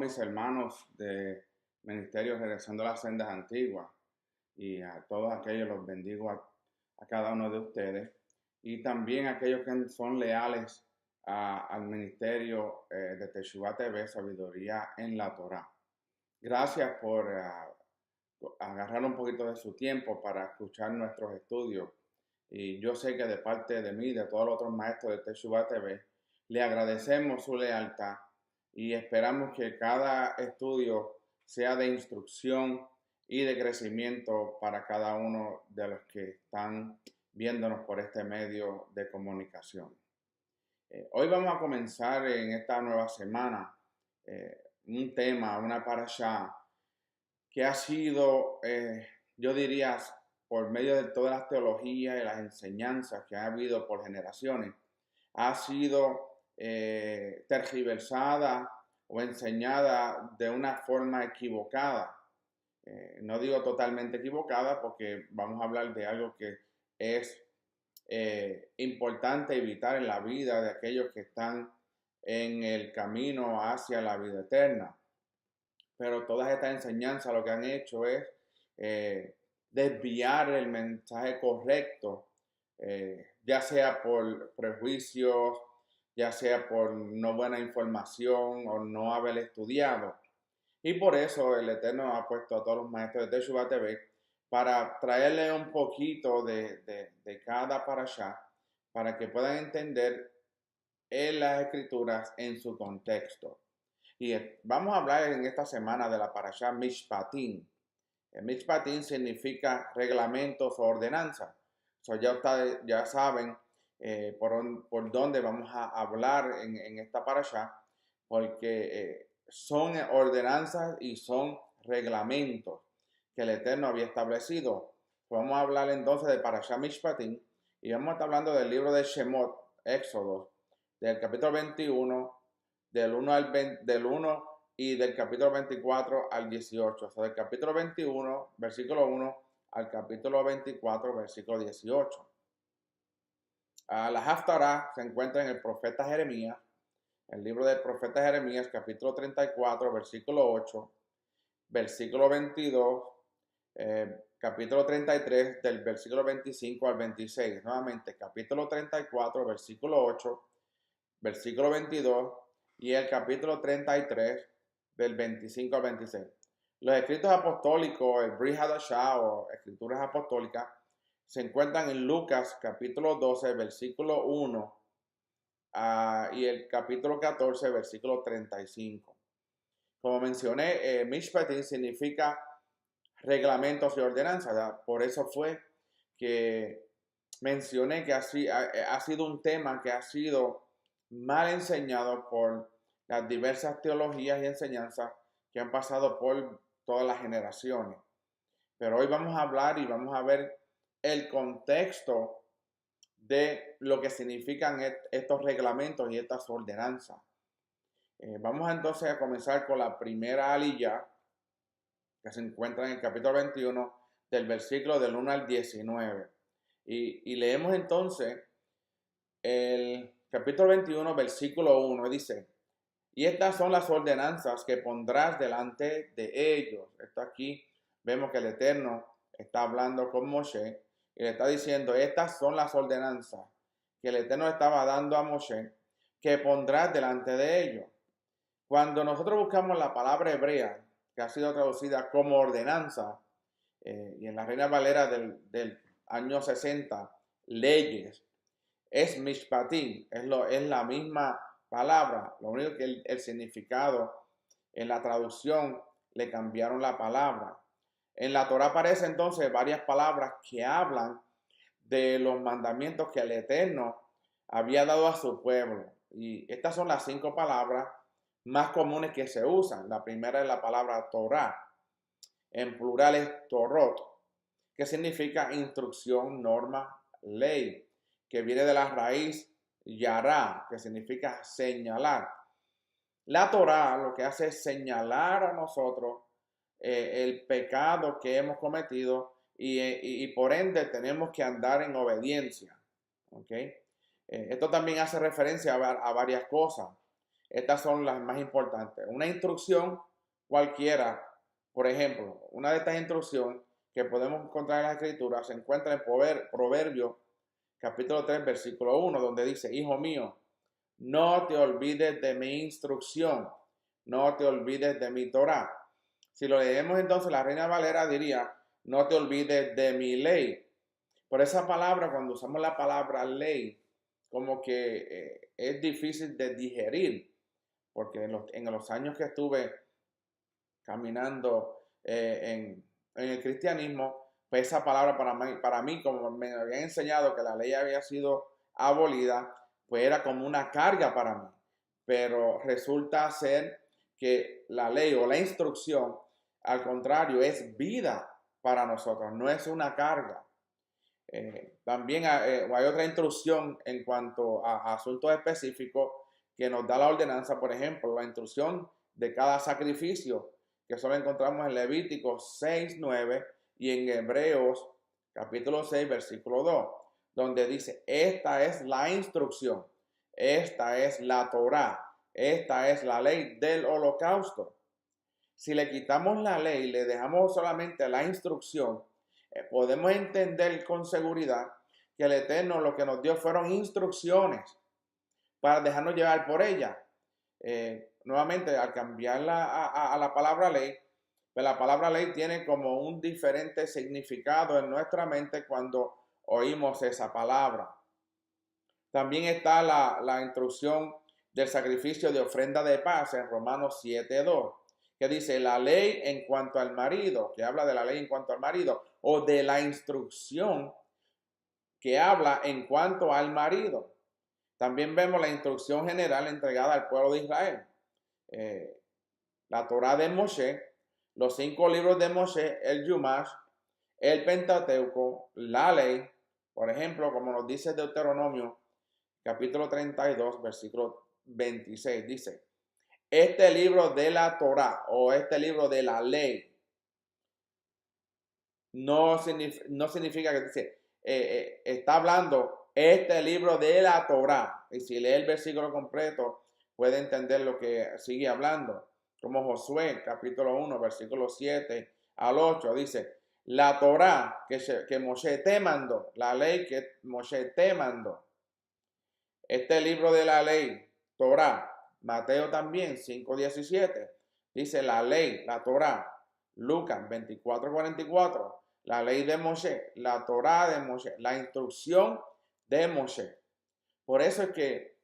mis hermanos de Ministerio Regresando a las Sendas Antiguas y a todos aquellos los bendigo a cada uno de ustedes y también a aquellos que son leales al Ministerio de Teshuvah TV, Sabiduría en la Torá. Gracias por agarrar un poquito de su tiempo para escuchar nuestros estudios. Y yo sé que de parte de mí y de todos los otros maestros de Teshuvah TV, le agradecemos su lealtad y esperamos que cada estudio sea de instrucción y de crecimiento para cada uno de los que están viéndonos por este medio de comunicación. Hoy vamos a comenzar en esta nueva semana un tema, una parashá que ha sido, yo diría, por medio de todas las teologías y las enseñanzas que ha habido por generaciones, ha sido tergiversada o enseñada de una forma equivocada. No digo totalmente equivocada porque vamos a hablar de algo que es importante evitar en la vida de aquellos que están en el camino hacia la vida eterna. Pero todas estas enseñanzas lo que han hecho es desviar el mensaje correcto, ya sea por prejuicios, ya sea por no buena información o no haber estudiado. Y por eso el Eterno ha puesto a todos los maestros de Teshuvah TV para traerle un poquito de cada parashá para que puedan entender en las escrituras en su contexto. Y vamos a hablar en esta semana de la parashá Mishpatim. Mishpatim significa reglamentos o ordenanzas. So ya saben por dónde vamos a hablar en esta parashá, porque son ordenanzas y son reglamentos que el Eterno había establecido. Vamos a hablar entonces de parashá Mishpatim y vamos a estar hablando del libro de Shemot, Éxodo, del capítulo 21, del 1 y del capítulo 24 al 18. O sea, del capítulo 21, versículo 1 al capítulo 24, versículo 18. La Haftarah se encuentra en el profeta Jeremías, el libro del profeta Jeremías, capítulo 34, versículo 8, versículo 22, capítulo 33, del versículo 25 al 26. Nuevamente, capítulo 34, versículo 8, versículo 22 y el capítulo 33, del 25 al 26. Los escritos apostólicos, el Brit Hadashah o escrituras apostólicas, se encuentran en Lucas capítulo 12, versículo 1 y el capítulo 14, versículo 35. Como mencioné, Mishpatim significa reglamentos y ordenanzas, ¿verdad? Por eso fue que mencioné que ha sido un tema que ha sido mal enseñado por las diversas teologías y enseñanzas que han pasado por todas las generaciones. Pero hoy vamos a hablar y vamos a ver el contexto de lo que significan estos reglamentos y estas ordenanzas. Vamos entonces a comenzar con la primera aliyah, que se encuentra en el capítulo 21, del versículo del 1 al 19. Y leemos entonces el capítulo 21, versículo 1, dice: y estas son las ordenanzas que pondrás delante de ellos. Esto aquí vemos que el Eterno está hablando con Moshe y le está diciendo, estas son las ordenanzas que el Eterno estaba dando a Moshe, que pondrás delante de ellos. Cuando nosotros buscamos la palabra hebrea, que ha sido traducida como ordenanza, y en la Reina Valera del año 60, leyes, es mishpatim, es la misma palabra, lo único que el significado en la traducción le cambiaron la palabra. En la Torah aparecen entonces varias palabras que hablan de los mandamientos que el Eterno había dado a su pueblo. Y estas son las 5 palabras más comunes que se usan. La primera es la palabra Torah, en plural es Torot, que significa instrucción, norma, ley, que viene de la raíz Yará, que significa señalar. La Torá lo que hace es señalar a nosotros el pecado que hemos cometido y por ende tenemos que andar en obediencia. ¿Okay? Esto también hace referencia a varias cosas. Estas son las más importantes. Una instrucción cualquiera, por ejemplo, una de estas instrucciones que podemos encontrar en la Escritura se encuentra en Proverbios capítulo 3, versículo 1, donde dice: Hijo mío, no te olvides de mi instrucción, no te olvides de mi Torah. Si lo leemos entonces, la Reina Valera diría: no te olvides de mi ley. Por esa palabra, cuando usamos la palabra ley, como que es difícil de digerir, porque en los años que estuve caminando en el cristianismo, pues esa palabra para mí, como me habían enseñado que la ley había sido abolida, pues era como una carga para mí. Pero resulta ser que la ley o la instrucción, al contrario, es vida para nosotros, no es una carga. También hay otra instrucción en cuanto a asuntos específicos que nos da la ordenanza, por ejemplo, la instrucción de cada sacrificio, que solo encontramos en Levítico 6, 9 y en Hebreos capítulo 6, versículo 2, donde dice: esta es la instrucción, esta es la Torá, esta es la ley del holocausto. Si le quitamos la ley y le dejamos solamente la instrucción, podemos entender con seguridad que el Eterno lo que nos dio fueron instrucciones para dejarnos llevar por ella. Nuevamente, al cambiarla a la palabra ley, pues la palabra ley tiene como un diferente significado en nuestra mente cuando oímos esa palabra. También está la instrucción del sacrificio de ofrenda de paz en Romanos 7:2, que dice: la ley en cuanto al marido, que habla de la ley en cuanto al marido, o de la instrucción que habla en cuanto al marido. También vemos la instrucción general entregada al pueblo de Israel. La Torá de Moshe, los 5 libros de Moshe, el Yumash, el Pentateuco, la ley, por ejemplo, como nos dice Deuteronomio, capítulo 32, versículo 26, dice: este libro de la Torá o este libro de la ley no significa que dice, está hablando este libro de la Torá. Y si lee el versículo completo, puede entender lo que sigue hablando. Como Josué, capítulo 1, versículo 7 al 8, dice: la Torá que Moshe te mandó, la ley que Moshe te mandó. Este libro de la ley, Torá, Mateo también, 5:17, dice la ley, la Torá. Lucas 24:44, la ley de Moshe, la Torá de Moshe, la instrucción de Moshe. Por eso es que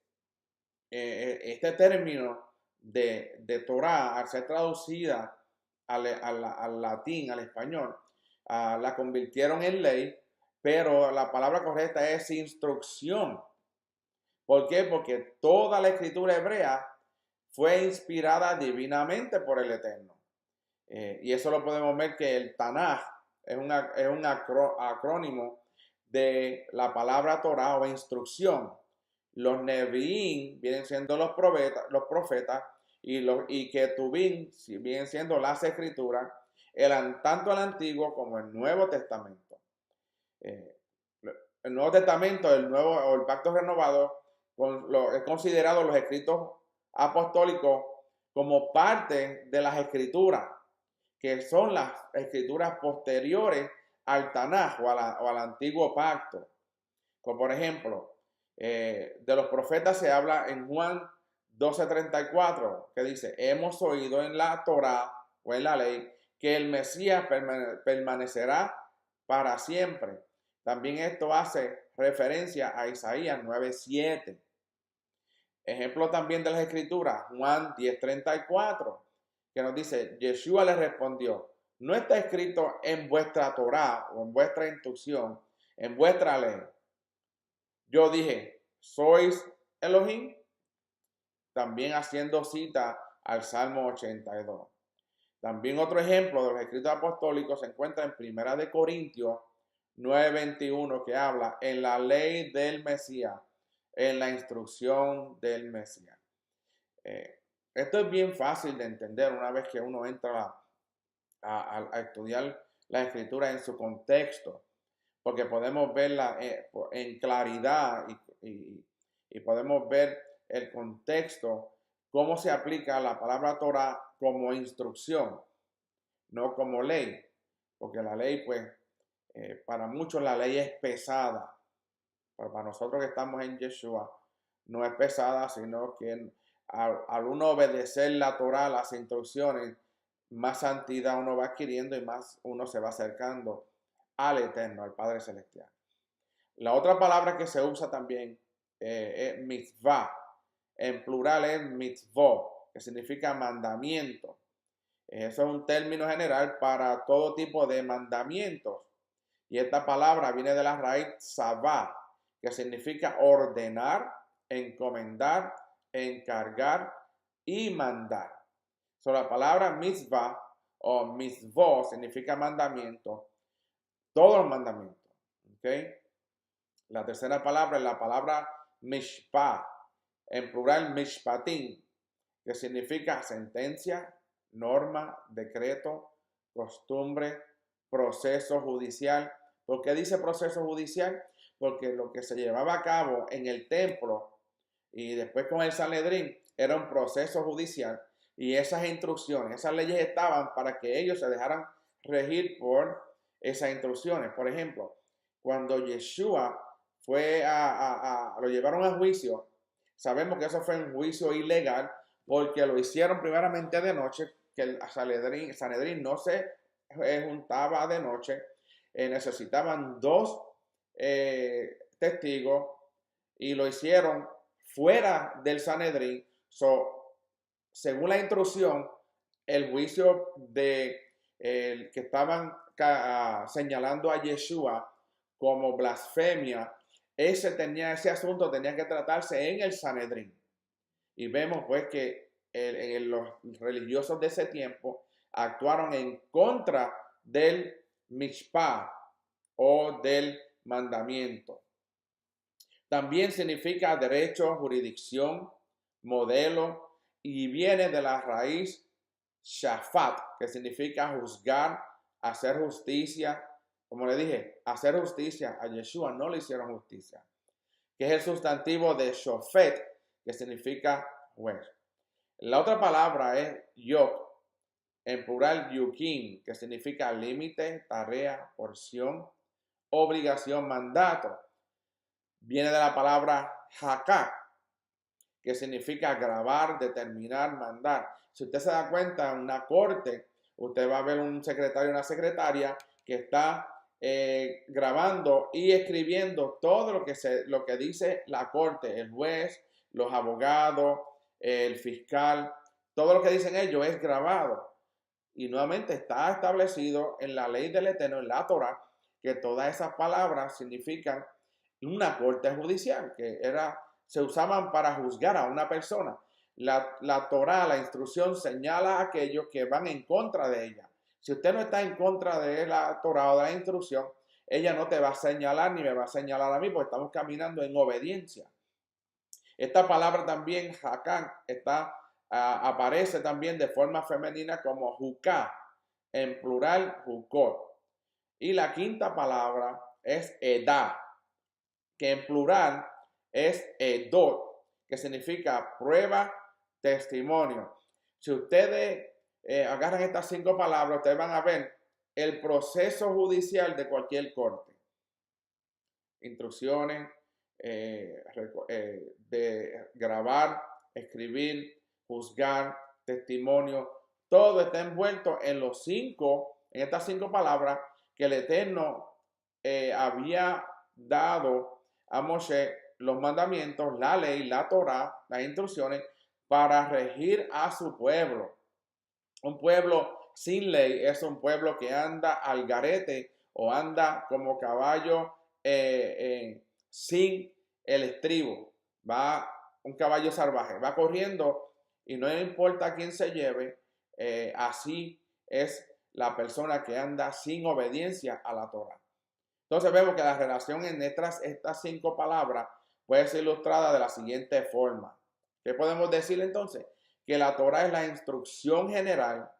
este término de Torá, al ser traducida al latín, al español, la convirtieron en ley, pero la palabra correcta es instrucción. ¿Por qué? Porque toda la escritura hebrea fue inspirada divinamente por el Eterno. Y eso lo podemos ver que el Tanaj es un acrónimo de la palabra Torah o instrucción. Los Nevi'im vienen siendo los profetas y Ketubim vienen siendo las escrituras, tanto el Antiguo como el Nuevo Testamento. El Nuevo Testamento, el Nuevo o el Pacto Renovado, es considerado los escritos apostólicos como parte de las escrituras, que son las escrituras posteriores al Tanaj o al antiguo pacto. Como por ejemplo, de los profetas se habla en Juan 12:34, que dice: hemos oído en la Torá o en la ley que el Mesías permanecerá para siempre. También esto hace referencia a Isaías 9:7. Ejemplo también de las escrituras, Juan 10:34, que nos dice: Yeshua le respondió: no está escrito en vuestra Torá o en vuestra instrucción, en vuestra ley. Yo dije: ¿sois Elohim? También haciendo cita al Salmo 82. También otro ejemplo de los escritos apostólicos se encuentra en Primera de Corintios 9:21, que habla en la ley del Mesías, en la instrucción del Mesías. Esto es bien fácil de entender una vez que uno entra a estudiar la escritura en su contexto, porque podemos verla en claridad y podemos ver el contexto cómo se aplica la palabra Torah como instrucción, no como ley, porque la ley, pues, para muchos la ley es pesada, pero para nosotros que estamos en Yeshua, no es pesada, sino que al uno obedecer la Torah, las instrucciones, más santidad uno va adquiriendo y más uno se va acercando al Eterno, al Padre Celestial. La otra palabra que se usa también es mitzvah. En plural es mitzvot, que significa mandamiento. Eso es un término general para todo tipo de mandamientos. Y esta palabra viene de la raíz sabá, que significa ordenar, encomendar, encargar y mandar. So, la palabra mitzvah o mitzvot significa mandamiento, todos los mandamientos. ¿Okay? La tercera palabra es la palabra mishpah, en plural mishpatim, que significa sentencia, norma, decreto, costumbre, proceso judicial. ¿Por qué dice proceso judicial? Porque lo que se llevaba a cabo en el templo y después con el Sanedrín era un proceso judicial, y esas instrucciones, esas leyes estaban para que ellos se dejaran regir por esas instrucciones. Por ejemplo, cuando Yeshua lo llevaron a juicio, sabemos que eso fue un juicio ilegal porque lo hicieron primeramente de noche, que el Sanedrín no se juntaba de noche, necesitaban 2 testigos y lo hicieron fuera del Sanedrín. Según la instrucción, el juicio de que estaban señalando a Yeshua como blasfemia, ese asunto tenía que tratarse en el Sanedrín. Y vemos pues que los religiosos de ese tiempo actuaron en contra del mishpah o del mandamiento. También significa derecho, jurisdicción, modelo, y viene de la raíz shafat, que significa juzgar, hacer justicia. Como le dije, hacer justicia. A Yeshua no le hicieron justicia, que es el sustantivo de shofet, que significa juez. La otra palabra es yok, en plural yukim, que significa límite, tarea, porción, obligación, mandato. Viene de la palabra hakak, que significa grabar, determinar, mandar. Si usted se da cuenta, en una corte, usted va a ver un secretario o una secretaria que está grabando y escribiendo todo lo que dice la corte, el juez, los abogados, el fiscal, todo lo que dicen ellos es grabado. Y nuevamente está establecido en la ley del Eterno, en la Torah, que todas esas palabras significan una corte judicial, que se usaban para juzgar a una persona. La Torah, la instrucción, señala a aquellos que van en contra de ella. Si usted no está en contra de la Torah o de la instrucción, ella no te va a señalar ni me va a señalar a mí, porque estamos caminando en obediencia. Esta palabra también, Hakán, aparece también de forma femenina como Juká, en plural Jukot. Y la quinta palabra es Edá, que en plural es Edot, que significa prueba, testimonio. Si ustedes agarran estas 5 palabras, ustedes van a ver el proceso judicial de cualquier corte. Instrucciones de grabar, escribir, juzgar, testimonio, todo está envuelto en estas 5 palabras que el Eterno había dado a Moshe, los mandamientos, la ley, la Torah, las instrucciones para regir a su pueblo. Un pueblo sin ley es un pueblo que anda al garete o anda como caballo sin el estribo. Va un caballo salvaje, va corriendo y no importa quién se lleve. Así es la persona que anda sin obediencia a la Torah. Entonces vemos que la relación en estas 5 palabras puede ser ilustrada de la siguiente forma. ¿Qué podemos decir entonces? Que la Torah es la instrucción general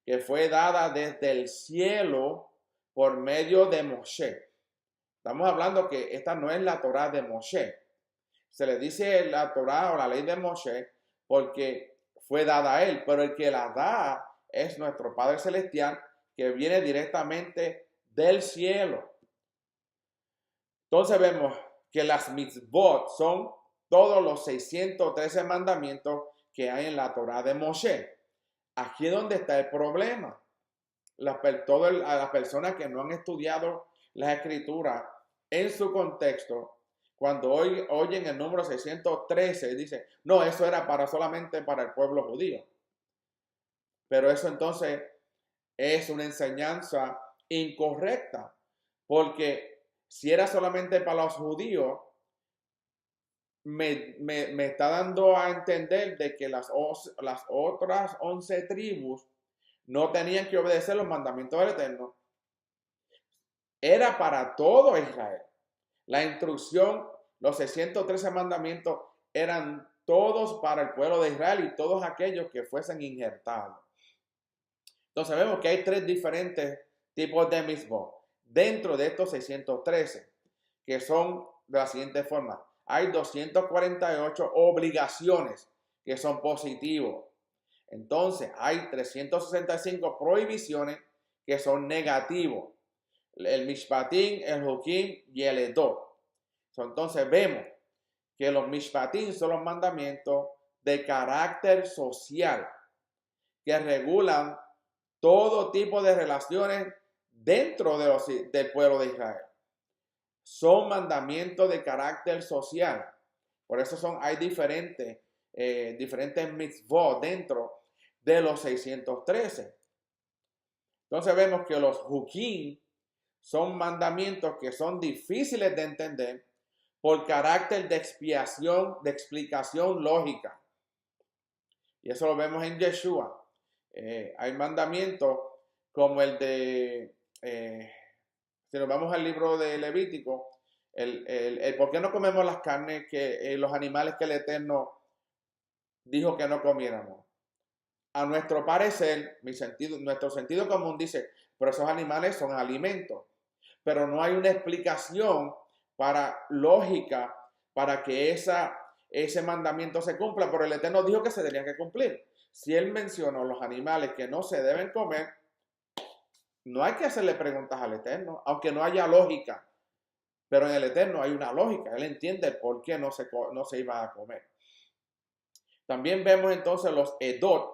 que fue dada desde el cielo por medio de Moshe. Estamos hablando que esta no es la Torah de Moshe. Se le dice la Torah o la ley de Moshe porque fue dada a él, pero el que la da es nuestro Padre Celestial, que viene directamente del cielo. Entonces vemos que las mitzvot son todos los 613 mandamientos que hay en la Torá de Moshe. Aquí es donde está el problema. A las personas que no han estudiado las escrituras en su contexto, cuando oyen el número 613, dicen, no, eso era solamente para el pueblo judío. Pero eso entonces es una enseñanza incorrecta, porque si era solamente para los judíos, me está dando a entender de que las otras 11 tribus no tenían que obedecer los mandamientos del Eterno. Era para todo Israel. La instrucción, los 613 mandamientos eran todos para el pueblo de Israel y todos aquellos que fuesen injertados. Entonces vemos que hay tres diferentes tipos de mitzvot dentro de estos 613, que son de la siguiente forma. Hay 248 obligaciones que son positivos. Entonces hay 365 prohibiciones que son negativos. El mishpatim, el hukim y el edot. Entonces vemos que los mishpatim son los mandamientos de carácter social que regulan todo tipo de relaciones dentro del pueblo de Israel. Son mandamientos de carácter social. Por eso hay diferentes mitzvot dentro de los 613. Entonces vemos que los hukim son mandamientos que son difíciles de entender por carácter de explicación lógica. Y eso lo vemos en Yeshua. Hay mandamientos como el de, si nos vamos al libro de Levítico, el por qué no comemos las carnes, los animales que el Eterno dijo que no comiéramos. A nuestro parecer, nuestro sentido común dice, pero esos animales son alimentos. Pero no hay una explicación lógica para que ese mandamiento se cumpla, pero el Eterno dijo que se tenía que cumplir. Si Él mencionó los animales que no se deben comer, no hay que hacerle preguntas al Eterno, aunque no haya lógica. Pero en el Eterno hay una lógica. Él entiende por qué no se iba a comer. También vemos entonces los edot,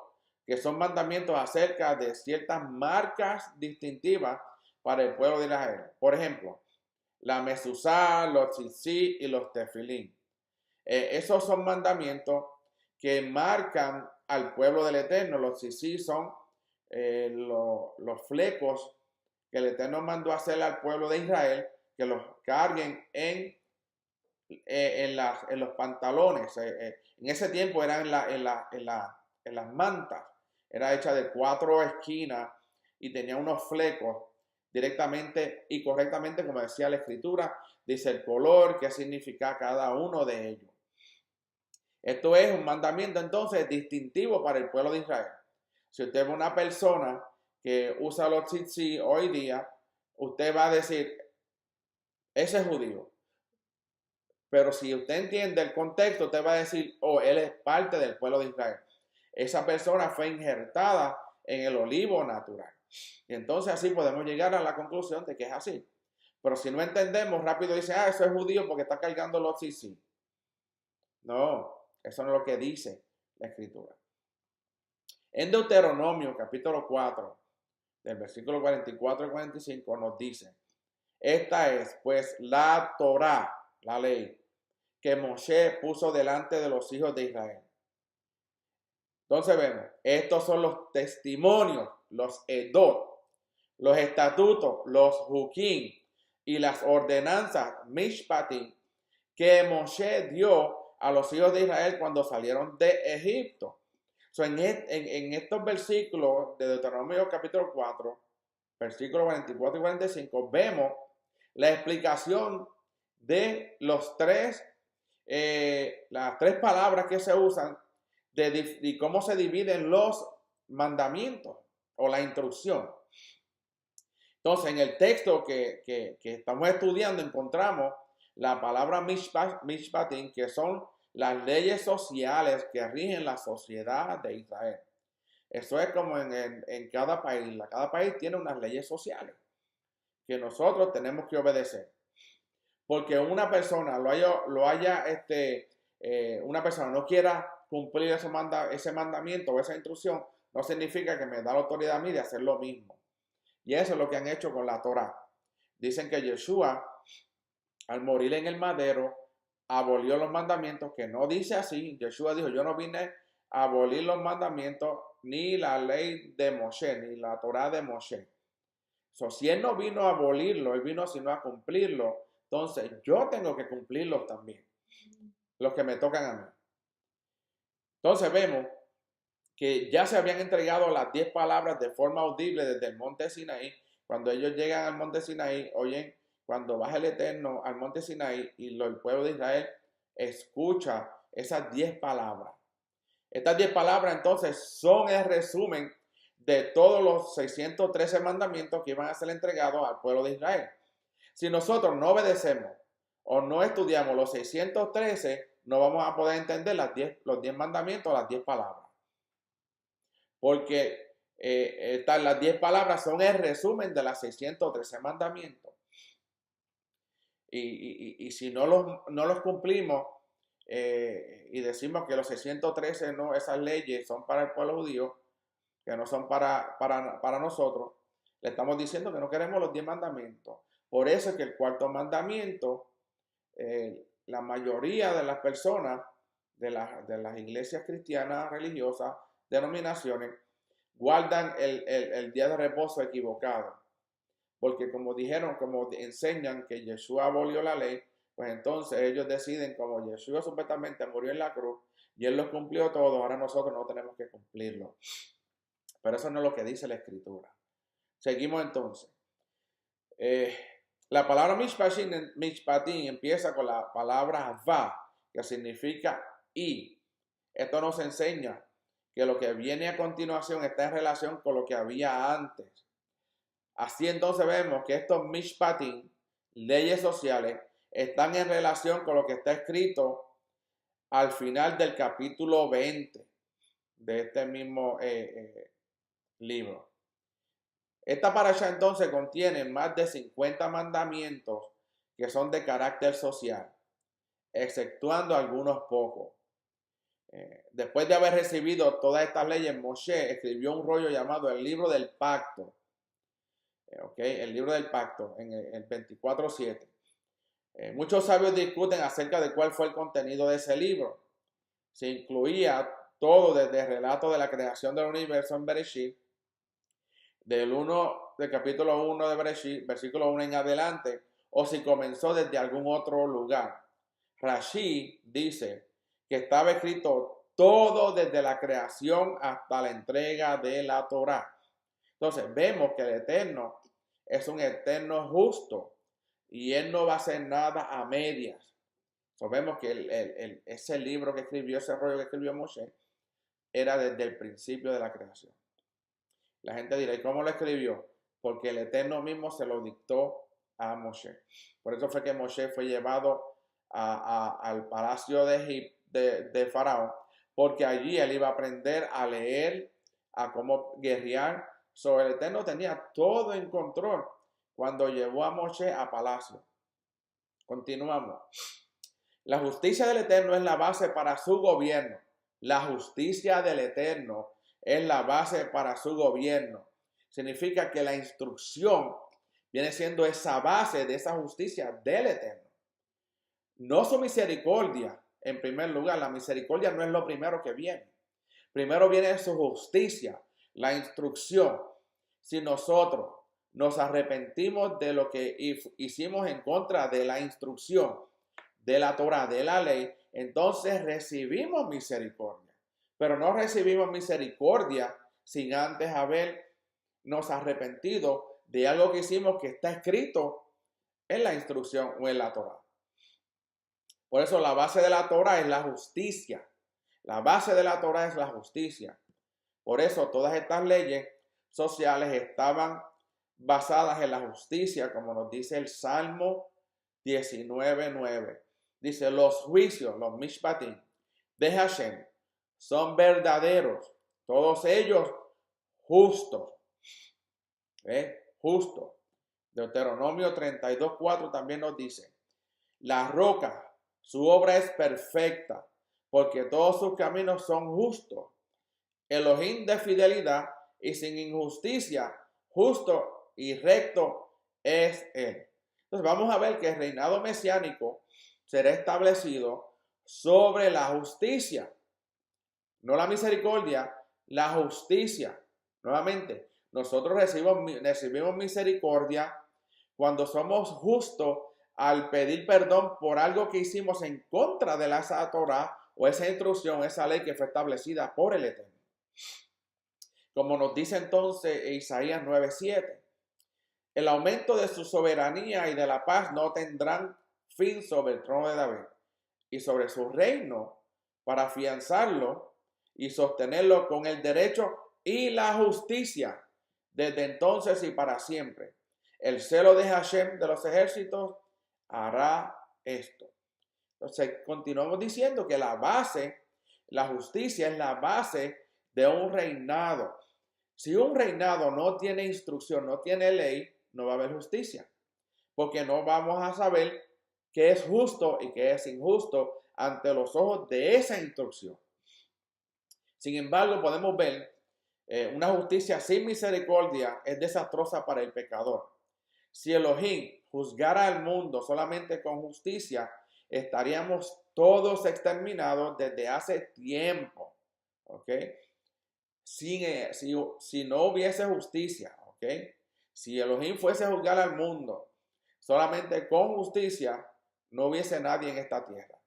que son mandamientos acerca de ciertas marcas distintivas para el pueblo de Israel. Por ejemplo, la mezuzá, los tzitzit y los tefilín. Esos son mandamientos que marcan al pueblo del Eterno. Los tzitzit son los flecos que el Eterno mandó a hacer al pueblo de Israel, que los carguen en los pantalones. En ese tiempo eran en las mantas. Era hecha de 4 esquinas y tenía unos flecos directamente y correctamente, como decía la escritura, dice el color, qué significa cada uno de ellos. Esto es un mandamiento entonces distintivo para el pueblo de Israel. Si usted ve una persona que usa los tzitzit hoy día, usted va a decir, ese es judío. Pero si usted entiende el contexto, usted va a decir, oh, él es parte del pueblo de Israel. Esa persona fue injertada en el olivo natural. Y entonces así podemos llegar a la conclusión de que es así. Pero si no entendemos, rápido dice, eso es judío porque está cargando los tzitzit. No, eso no es lo que dice la escritura. En Deuteronomio capítulo 4, del versículo 44 y 45 nos dice, esta es pues la Torá, la ley, que Moshe puso delante de los hijos de Israel. Entonces vemos, estos son los testimonios, los edot, los estatutos, los hukim y las ordenanzas mishpatim que Moshe dio a los hijos de Israel cuando salieron de Egipto. En estos versículos de Deuteronomio capítulo 4, versículos 44 y 45, vemos la explicación de las tres palabras que se usan de cómo se dividen los mandamientos o la instrucción. Entonces, en el texto que estamos estudiando encontramos la palabra mishpatim, que son las leyes sociales que rigen la sociedad de Israel. Eso es como en cada país. Cada país tiene unas leyes sociales que nosotros tenemos que obedecer. Porque una persona una persona no quiera cumplir ese mandamiento o esa instrucción, no significa que me da la autoridad a mí de hacer lo mismo. Y eso es lo que han hecho con la Torá. Dicen que Yeshua, al morir en el madero, abolió los mandamientos, que no dice así. Yeshua dijo, yo no vine a abolir los mandamientos, ni la ley de Moshe, ni la Torá de Moshe. Si él no vino a abolirlo, él vino sino a cumplirlo. Entonces yo tengo que cumplirlos también, los que me tocan a mí. Entonces vemos que ya se habían entregado las 10 palabras de forma audible desde el monte Sinaí. Cuando ellos llegan al monte Sinaí, oyen, cuando baja el Eterno al monte Sinaí y el pueblo de Israel escucha esas 10 palabras. Estas 10 palabras entonces son el resumen de todos los 613 mandamientos que iban a ser entregados al pueblo de Israel. Si nosotros no obedecemos o no estudiamos los 613, no vamos a poder entender los 10 mandamientos, las 10 palabras. Porque las 10 palabras son el resumen de las 613 mandamientos. Y si no los cumplimos y decimos que los 613 esas leyes son para el pueblo judío, que no son para nosotros, le estamos diciendo que no queremos los 10 mandamientos. Por eso es que el cuarto mandamiento, la mayoría de las personas de las iglesias cristianas religiosas, denominaciones, guardan el día de reposo equivocado. Porque como enseñan que Yeshua abolió la ley, pues entonces ellos deciden, como Yeshua supuestamente murió en la cruz y él lo cumplió todo, ahora nosotros no tenemos que cumplirlo. Pero eso no es lo que dice la Escritura. Seguimos entonces. La palabra mishpatim empieza con la palabra va, que significa y. Esto nos enseña que lo que viene a continuación está en relación con lo que había antes. Así entonces vemos que estos mishpatim, leyes sociales, están en relación con lo que está escrito al final del capítulo 20 de este mismo libro. Esta parasha entonces contiene más de 50 mandamientos que son de carácter social, exceptuando algunos pocos. Después de haber recibido todas estas leyes, Moshe escribió un rollo llamado el libro del pacto. El libro del pacto en el 24:7. Muchos sabios discuten acerca de cuál fue el contenido de ese libro. Se incluía todo desde el relato de la creación del universo en Bereshit, del capítulo 1 de Bereshit, versículo 1 en adelante, o si comenzó desde algún otro lugar. Rashi dice que estaba escrito todo desde la creación hasta la entrega de la Torá. Entonces vemos que el Eterno es un Eterno justo y Él no va a hacer nada a medias. Entonces vemos que ese libro que escribió, ese rollo que escribió Moshe, era desde el principio de la creación. La gente dirá, ¿y cómo lo escribió? Porque el Eterno mismo se lo dictó a Moshe. Por eso fue que Moshe fue llevado al palacio de Faraón, porque allí él iba a aprender a leer, a cómo guerrear. El Eterno tenía todo en control cuando llevó a Moshe a palacio. Continuamos. La justicia del Eterno es la base para su gobierno. La justicia del Eterno es la base para su gobierno. Significa que la instrucción viene siendo esa base de esa justicia del Eterno. No su misericordia, en primer lugar. La misericordia no es lo primero que viene. Primero viene su justicia, la instrucción. Si nosotros nos arrepentimos de lo que hicimos en contra de la instrucción, de la Torá, de la ley, entonces recibimos misericordia. Pero no recibimos misericordia sin antes habernos arrepentido de algo que hicimos que está escrito en la instrucción o en la Torá. Por eso la base de la Torá es la justicia. La base de la Torá es la justicia. Por eso todas estas leyes sociales estaban basadas en la justicia, como nos dice el Salmo 19:9. Dice, los juicios, los mishpatim de Hashem son verdaderos, todos ellos justos. Justos. Deuteronomio 32:4 también nos dice, la roca, su obra es perfecta, porque todos sus caminos son justos. Elohim de fidelidad y sin injusticia, justo y recto es él. Entonces vamos a ver que el reinado mesiánico será establecido sobre la justicia, no la misericordia, la justicia. Nuevamente, nosotros recibimos misericordia cuando somos justos al pedir perdón por algo que hicimos en contra de esa Torah o esa instrucción, esa ley que fue establecida por el Eterno. Como nos dice entonces Isaías 9:7, el aumento de su soberanía y de la paz no tendrán fin sobre el trono de David y sobre su reino para afianzarlo y sostenerlo con el derecho y la justicia desde entonces y para siempre. El celo de Hashem de los ejércitos hará esto. Entonces continuamos diciendo que la base, la justicia es la base de un reinado. Si un reinado no tiene instrucción, no tiene ley, no va a haber justicia, porque no vamos a saber qué es justo y qué es injusto ante los ojos de esa instrucción. Sin embargo, podemos ver una justicia sin misericordia es desastrosa para el pecador. Si Elohim juzgara al mundo solamente con justicia, estaríamos todos exterminados desde hace tiempo. ¿Ok? Si no hubiese justicia, ¿ok? Si Elohim fuese a juzgar al mundo solamente con justicia, no hubiese nadie en esta tierra.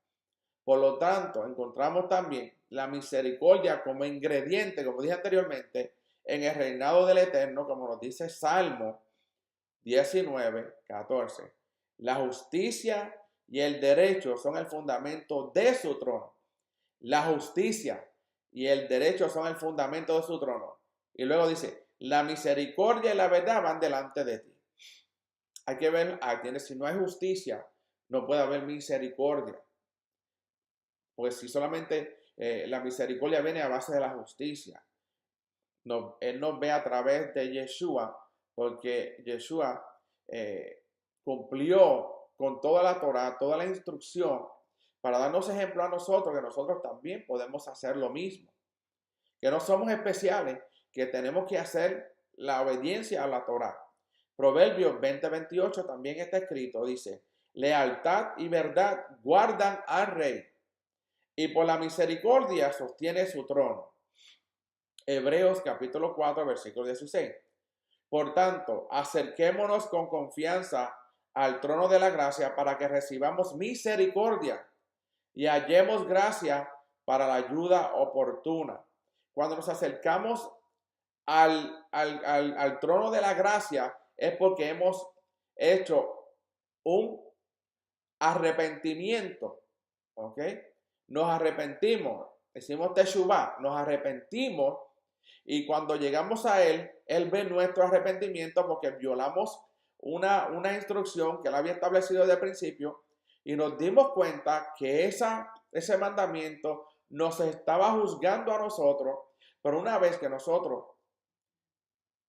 Por lo tanto, encontramos también la misericordia como ingrediente, como dije anteriormente, en el reinado del Eterno, como nos dice Salmo 19:14. La justicia y el derecho son el fundamento de su trono. La justicia y el derecho son el fundamento de su trono. Y luego dice, la misericordia y la verdad van delante de ti. Hay que ver, si no hay justicia, no puede haber misericordia. Pues si solamente la misericordia viene a base de la justicia. No, él nos ve a través de Yeshua, porque Yeshua cumplió con toda la Torah, toda la instrucción, para darnos ejemplo a nosotros, que nosotros también podemos hacer lo mismo. Que no somos especiales, que tenemos que hacer la obediencia a la Torah. Proverbios 20:28 también está escrito, dice, lealtad y verdad guardan al rey, y por la misericordia sostiene su trono. Hebreos capítulo 4, versículo 16. Por tanto, acerquémonos con confianza al trono de la gracia para que recibamos misericordia y hallemos gracia para la ayuda oportuna. Cuando nos acercamos al trono de la gracia es porque hemos hecho un arrepentimiento, ¿ok? Nos arrepentimos, decimos Teshuvah, nos arrepentimos y cuando llegamos a Él, Él ve nuestro arrepentimiento porque violamos una instrucción que Él había establecido desde el principio y nos dimos cuenta que ese mandamiento nos estaba juzgando a nosotros, pero una vez que nosotros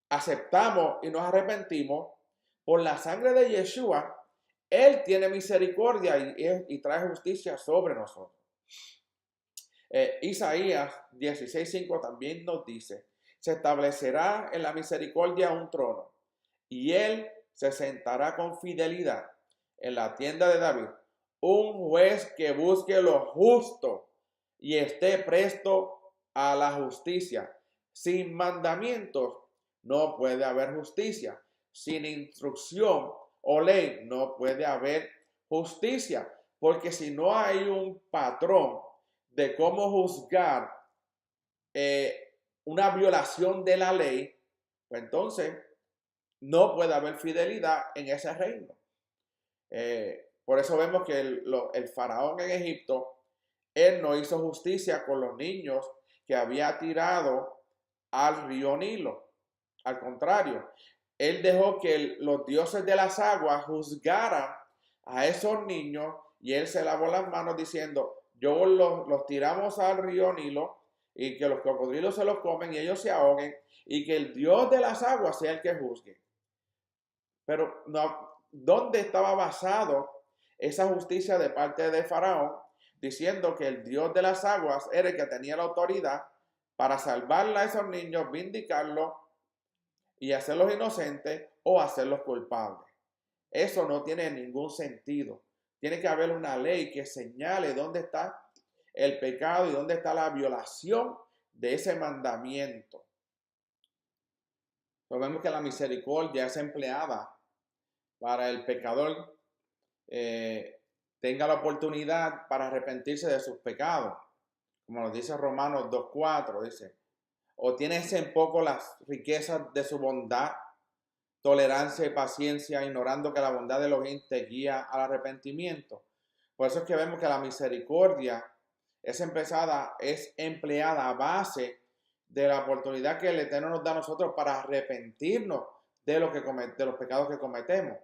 aceptamos y nos arrepentimos, por la sangre de Yeshua, Él tiene misericordia y trae justicia sobre nosotros. Isaías 16:5 también nos dice, se establecerá en la misericordia un trono y Él se sentará con fidelidad en la tienda de David, un juez que busque lo justo y esté presto a la justicia. Sin mandamientos no puede haber justicia. Sin instrucción o ley no puede haber justicia, porque si no hay un patrón de cómo juzgar una violación de la ley, pues entonces no puede haber fidelidad en ese reino. Por eso vemos que el faraón en Egipto, él no hizo justicia con los niños que había tirado al río Nilo. Al contrario, él dejó que los dioses de las aguas juzgaran a esos niños y él se lavó las manos diciendo, yo los tiramos al río Nilo y que los cocodrilos se los comen y ellos se ahoguen y que el Dios de las aguas sea el que juzgue. Pero no, ¿dónde estaba basado esa justicia de parte de Faraón? Diciendo que el Dios de las aguas era el que tenía la autoridad para salvar a esos niños, vindicarlos y hacerlos inocentes o hacerlos culpables. Eso no tiene ningún sentido. Tiene que haber una ley que señale dónde está el pecado y dónde está la violación de ese mandamiento. Vemos que la misericordia es empleada para el pecador tenga la oportunidad para arrepentirse de sus pecados. Como nos dice Romanos 2:4, dice, o tienes en poco las riquezas de su bondad, tolerancia y paciencia, ignorando que la bondad de Elohim te guía al arrepentimiento. Por eso es que vemos que la misericordia es empleada a base de la oportunidad que el Eterno nos da a nosotros para arrepentirnos de los pecados que cometemos.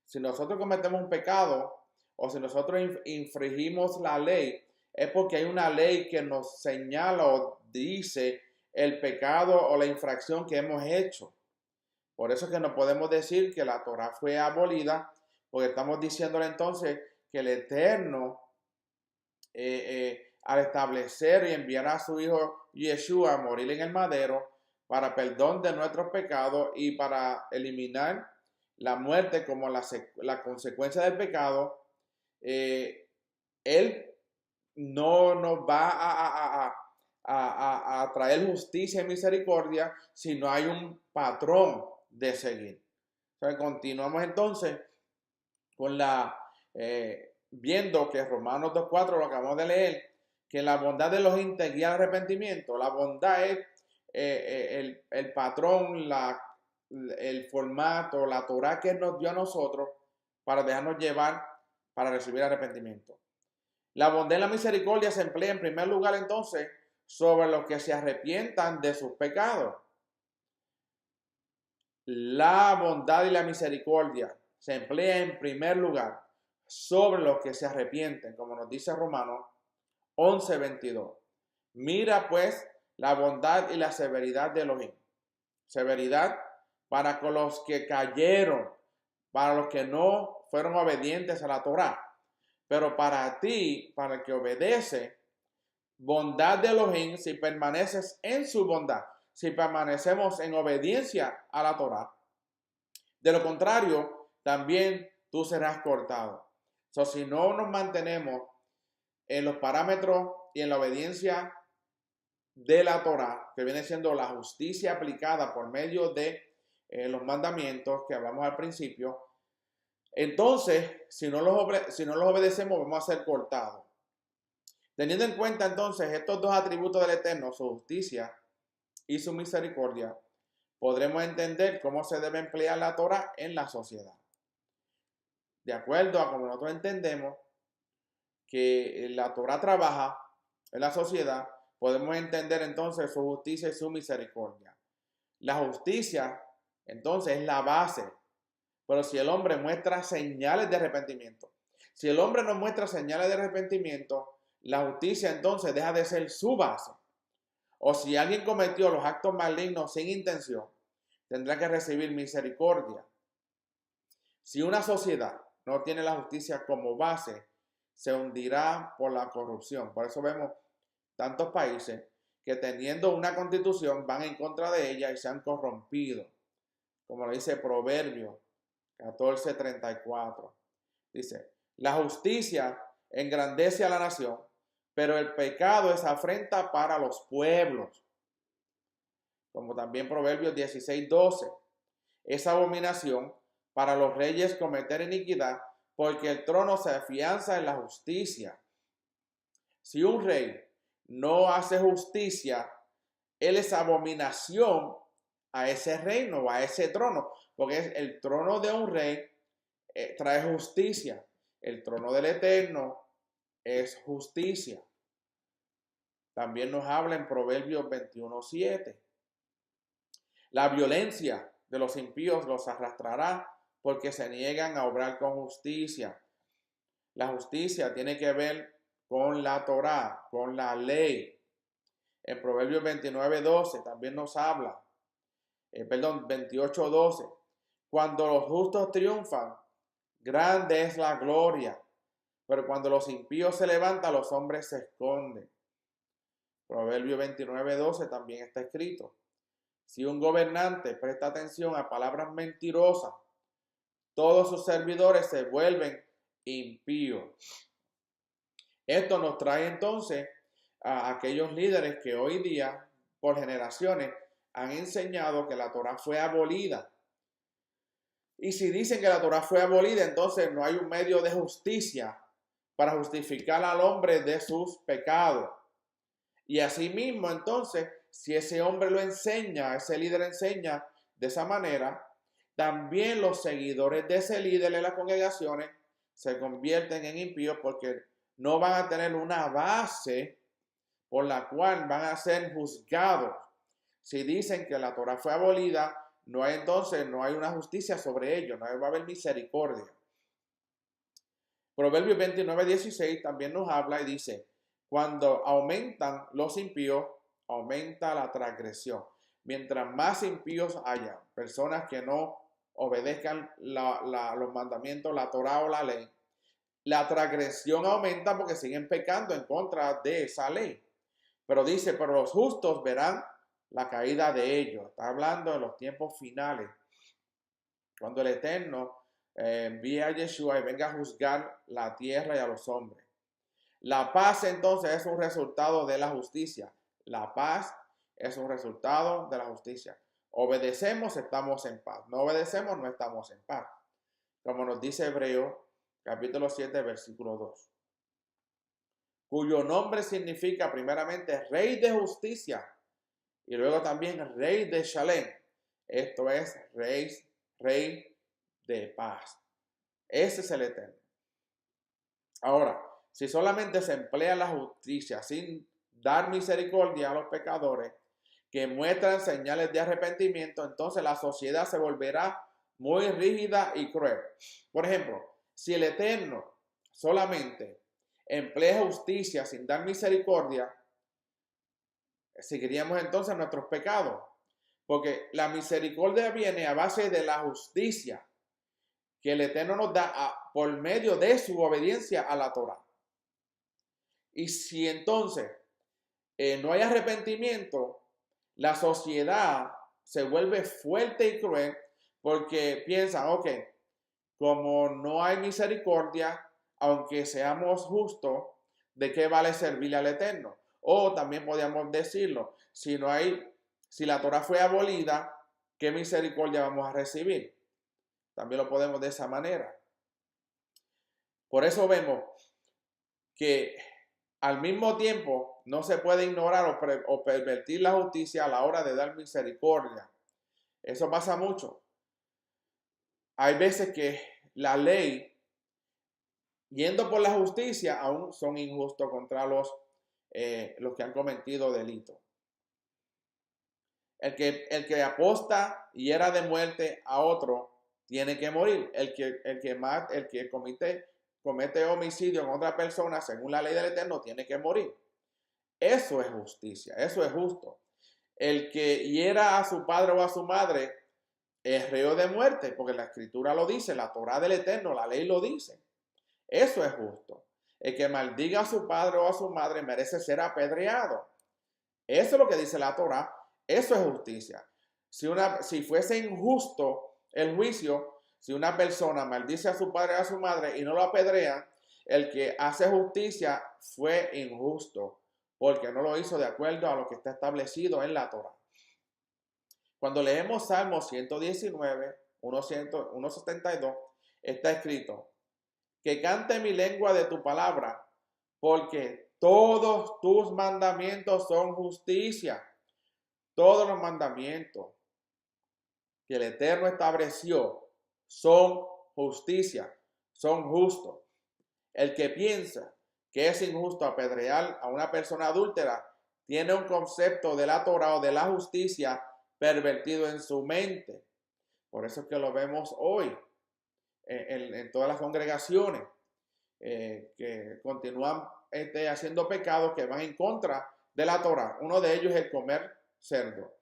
Si nosotros cometemos un pecado o si nosotros infringimos la ley, es porque hay una ley que nos señala o dice el pecado o la infracción que hemos hecho. Por eso es que no podemos decir que la Torah fue abolida, porque estamos diciéndole entonces que el Eterno, al establecer y enviar a su Hijo Yeshua a morir en el madero para perdón de nuestros pecados y para eliminar la muerte como la consecuencia del pecado, Él no nos va a traer justicia y misericordia si no hay un patrón de seguir. Entonces, continuamos entonces con viendo que Romanos 2:4 lo acabamos de leer, que la bondad de los guía al arrepentimiento. La bondad es el patrón, el formato, la Torah que nos dio a nosotros para dejarnos llevar para recibir arrepentimiento. La bondad y la misericordia se emplea en primer lugar entonces sobre los que se arrepientan de sus pecados. La bondad y la misericordia se emplea en primer lugar sobre los que se arrepienten, como nos dice Romanos 11:22. Mira pues la bondad y la severidad de Elohim. Severidad para con los que cayeron, para los que no fueron obedientes a la Torá. Pero para ti, para el que obedece, bondad de Elohim si permaneces en su bondad, si permanecemos en obediencia a la Torá. De lo contrario, también tú serás cortado. Si no nos mantenemos en los parámetros y en la obediencia de la Torá, que viene siendo la justicia aplicada por medio de los mandamientos que hablamos al principio, entonces, si no los obedecemos, vamos a ser cortados. Teniendo en cuenta entonces estos dos atributos del Eterno, su justicia y su misericordia, podremos entender cómo se debe emplear la Torá en la sociedad. De acuerdo a como nosotros entendemos que la Torá trabaja en la sociedad, podemos entender entonces su justicia y su misericordia. La justicia, entonces, es la base. Pero si el hombre muestra señales de arrepentimiento, si el hombre no muestra señales de arrepentimiento, la justicia entonces deja de ser su base. O si alguien cometió los actos malignos sin intención, tendrá que recibir misericordia. Si una sociedad no tiene la justicia como base, se hundirá por la corrupción. Por eso vemos tantos países que teniendo una constitución van en contra de ella y se han corrompido. Como lo dice Proverbios 14:34. Dice, la justicia engrandece a la nación, pero el pecado es afrenta para los pueblos. Como también Proverbios 16:12. Es abominación para los reyes cometer iniquidad, porque el trono se afianza en la justicia. Si un rey no hace justicia, él es abominación a ese reino o a ese trono, porque el trono de un rey trae justicia. El trono del Eterno es justicia. También nos habla en Proverbios 21:7. La violencia de los impíos los arrastrará porque se niegan a obrar con justicia. La justicia tiene que ver con la Torá, con la ley. En Proverbios 29:12 también nos habla, 28:12. Cuando los justos triunfan, grande es la gloria, pero cuando los impíos se levantan, los hombres se esconden. Proverbio 29:12 también está escrito. Si un gobernante presta atención a palabras mentirosas, todos sus servidores se vuelven impíos. Esto nos trae entonces a aquellos líderes que hoy día, por generaciones, han enseñado que la Torá fue abolida. Y si dicen que la Torá fue abolida, entonces no hay un medio de justicia para justificar al hombre de sus pecados. Y asimismo, entonces, si ese hombre lo enseña, ese líder enseña de esa manera, también los seguidores de ese líder en las congregaciones se convierten en impíos porque no van a tener una base por la cual van a ser juzgados. Si dicen que la Torá fue abolida, no hay una justicia sobre ellos, no va a haber misericordia. Proverbios 29:16 también nos habla y dice, cuando aumentan los impíos, aumenta la transgresión. Mientras más impíos haya, personas que no obedezcan los mandamientos, la Torá o la ley, la transgresión aumenta porque siguen pecando en contra de esa ley. Pero dice, pero los justos verán la caída de ellos. Está hablando de los tiempos finales. Cuando el Eterno envía a Yeshua y venga a juzgar la tierra y a los hombres. La paz entonces es un resultado de la justicia. La paz es un resultado de la justicia. Obedecemos, estamos en paz. No obedecemos, no estamos en paz. Como nos dice Hebreo, capítulo 7, versículo 2. Cuyo nombre significa primeramente Rey de Justicia y luego también Rey de Shalem. Esto es Rey de paz. Ese es el Eterno. Ahora, si solamente se emplea la justicia sin dar misericordia a los pecadores que muestran señales de arrepentimiento, entonces la sociedad se volverá muy rígida y cruel. Por ejemplo, si el Eterno solamente emplea justicia sin dar misericordia, seguiríamos entonces nuestros pecados, porque la misericordia viene a base de la justicia que el Eterno nos da por medio de su obediencia a la Torá. Y si entonces no hay arrepentimiento, la sociedad se vuelve fuerte y cruel porque piensan, ok, como no hay misericordia, aunque seamos justos, ¿de qué vale servirle al Eterno? O también podríamos decirlo, si la Torá fue abolida, ¿qué misericordia vamos a recibir? También lo podemos de esa manera. Por eso vemos que al mismo tiempo no se puede ignorar o pervertir la justicia a la hora de dar misericordia. Eso pasa mucho. Hay veces que la ley, yendo por la justicia, aún son injustos contra los que han cometido delitos. El que aposta y hiera de muerte a otro tiene que morir. El que comete homicidio en otra persona, según la ley del Eterno, tiene que morir. Eso es justicia, eso es justo. El que hiera a su padre o a su madre es reo de muerte, porque la Escritura lo dice, la Torá del Eterno, la ley lo dice. Eso es justo. El que maldiga a su padre o a su madre merece ser apedreado. Eso es lo que dice la Torá. Eso es justicia. Si fuese injusto el juicio, si una persona maldice a su padre o a su madre y no lo apedrean, el que hace justicia fue injusto, porque no lo hizo de acuerdo a lo que está establecido en la Torá. Cuando leemos Salmo 119, 172, está escrito, que cante mi lengua de tu palabra, porque todos tus mandamientos son justicia. Todos los mandamientos que el Eterno estableció son justicia, son justos. El que piensa que es injusto apedrear a una persona adúltera tiene un concepto de la Torá o de la justicia pervertido en su mente. Por eso es que lo vemos hoy en todas las congregaciones, que continúan haciendo pecados que van en contra de la Torá. Uno de ellos es el comer cerdo